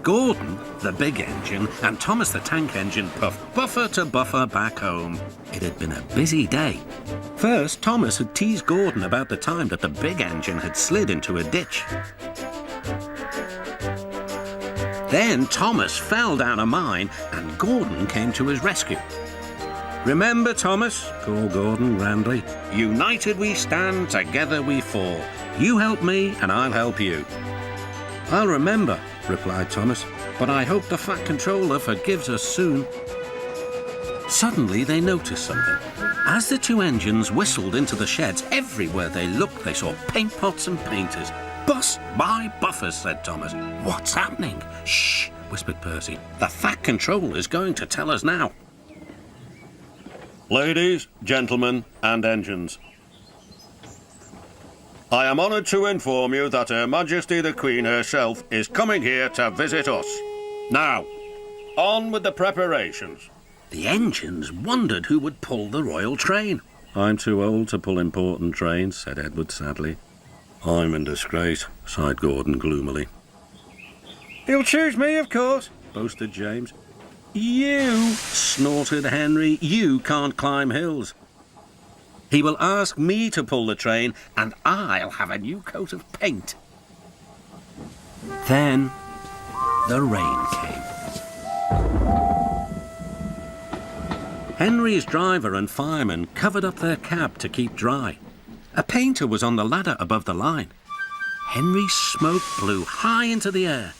Gordon, the big engine, and Thomas the tank engine puffed buffer to buffer back home. It had been a busy day. First, Thomas had teased Gordon about the time that the big engine had slid into a ditch. Then Thomas fell down a mine and Gordon came to his rescue. "Remember, Thomas," called Gordon grandly, "united we stand, together we fall. You help me and I'll help you." "I'll remember," replied Thomas, "but I hope the Fat Controller forgives us soon." Suddenly they noticed something. As the two engines whistled into the sheds, everywhere they looked they saw paint pots and painters. "Bust my buffers," said Thomas. "What's happening?" "Shh," whispered Percy. "The Fat Controller's going to tell us now." Ladies, gentlemen, and engines, I am honoured to inform you that Her Majesty the Queen herself is coming here to visit us. Now, on with the preparations. The engines wondered who would pull the royal train. "I'm too old to pull important trains," said Edward sadly. "I'm in disgrace," sighed Gordon gloomily. "He'll choose me, of course," boasted James. "You," snorted Henry, "you can't climb hills. He will ask me to pull the train, and I'll have a new coat of paint." Then the rain came. Henry's driver and fireman covered up their cab to keep dry. A painter was on the ladder above the line. Henry's smoke blew high into the air.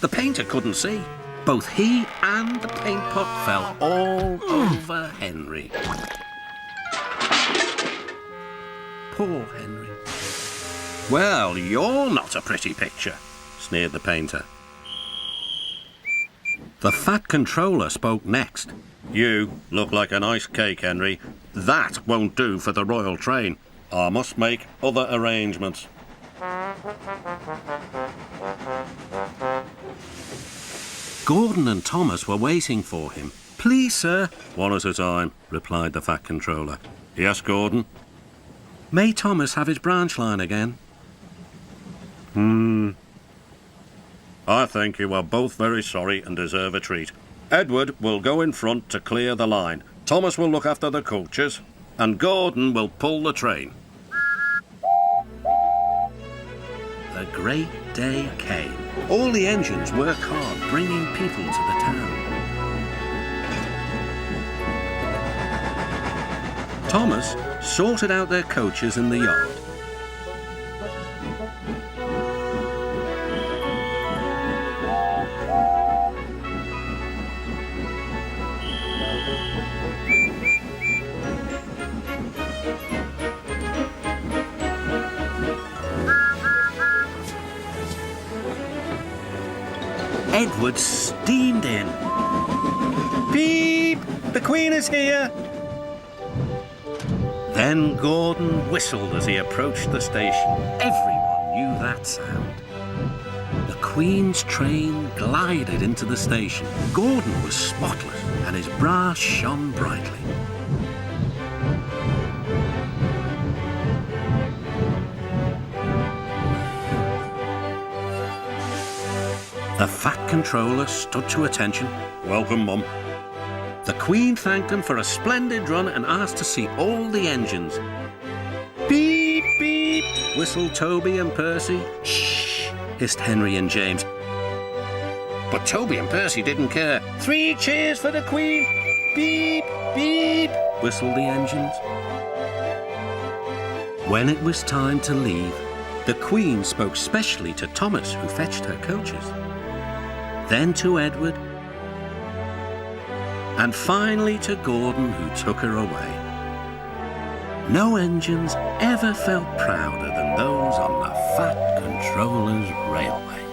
The painter couldn't see. Both he and the paint pot fell all over Henry. Poor Henry. "Well, you're not a pretty picture," sneered the painter. The Fat Controller spoke next. "You look like an ice cake, Henry. That won't do for the royal train. I must make other arrangements." Gordon and Thomas were waiting for him. "Please, sir." "One at a time," replied the Fat Controller. "Yes, Gordon?" "May Thomas have his branch line again?" I think you are both very sorry and deserve a treat. Edward will go in front to clear the line. Thomas will look after the coaches, and Gordon will pull the train." The great day came. All the engines worked hard, bringing people to the town. Thomas sorted out their coaches in the yard. Edward steamed in. "Beep! The Queen is here!" Then Gordon whistled as he approached the station. Everyone knew that sound. The Queen's train glided into the station. Gordon was spotless, and his brass shone brightly. The Fat Controller stood to attention. "Welcome, Mum." The Queen thanked him for a splendid run and asked to see all the engines. "Beep, beep," whistled Toby and Percy. "Shh," hissed Henry and James. But Toby and Percy didn't care. "3 cheers for the Queen!" "Beep, beep," whistled the engines. When it was time to leave, the Queen spoke specially to Thomas, who fetched her coaches. Then to Edward, and finally to Gordon, who took her away. No engines ever felt prouder than those on the Fat Controller's railway.